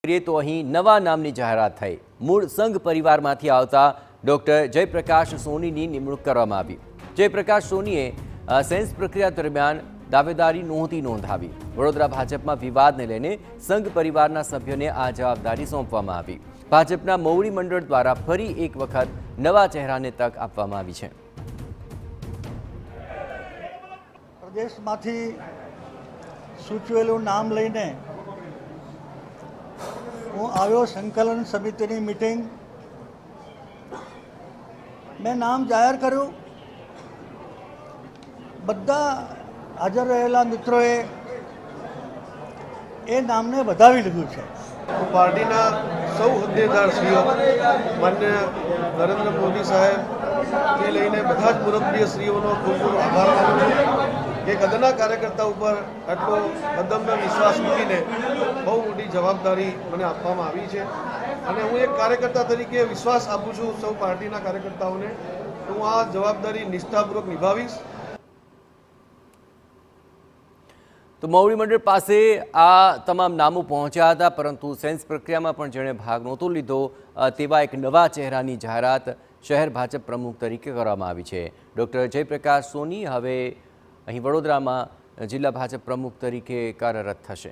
तो અહીં નવા નામની જાહેરાત થઈ। મૂળ સંઘ પરિવારમાંથી આવતા ડોક્ટર જયપ્રકાશ સોનીની નિમણૂક કરવામાં આવી। જયપ્રકાશ સોનીએ સેન્સ પ્રક્રિયા દરમિયાન દાવેદારી નહોતી નોંધાવી। વડોદરા ભાજપમાં વિવાદને લઈને સંઘ પરિવારના સભ્યોને આ જવાબદારી સોંપવામાં આવી। ભાજપના મોવડી મંડળ દ્વારા ફરી એક વખત નવા ચહેરાને તક આપવામાં આવી છે। પ્રદેશમાંથી સૂચવેલું નામ લઈને હું આવ્યો સંકલન સમિતિની મીટિંગ। મેં નામ જાહેર કર્યું। બધા હાજર રહેલા મિત્રોએ એ નામને વધાવી લીધું છે। પાર્ટીના સૌ હોદ્દેદારશ્રીઓ માન્ય નરેન્દ્ર મોદી સાહેબથી લઈને બધા જ મુરબ્બીશ્રીઓનો ખૂબ ખૂબ આભાર માનું છું કે કદના કાર્યકર્તા ઉપર આટલો અદમ્ય વિશ્વાસ મૂકીને બહુ મોટી જવાબદારી મને આપવામાં આવી છે અને હું એક કાર્યકર્તા તરીકે વિશ્વાસ આપું છું સૌ પાર્ટીના કાર્યકર્તાઓને હું આ જવાબદારી નિષ્ઠાપૂર્વક નિભાવીશ। तो मोवड़ी मंडल पासे आ तमाम नामों पहुंच्या था, परंतु सेन्स प्रक्रिया में पण जेणे भाग नहोतो लीधो तेवा एक नवा चेहरानी जाहेरात शहर भाजप प्रमुख तरीके करवामां आवी छे। डॉक्टर जयप्रकाश सोनी हवे અહીં વડોદરામાં જિલ્લા ભાજપ પ્રમુખ તરીકે કાર્યરત થશે।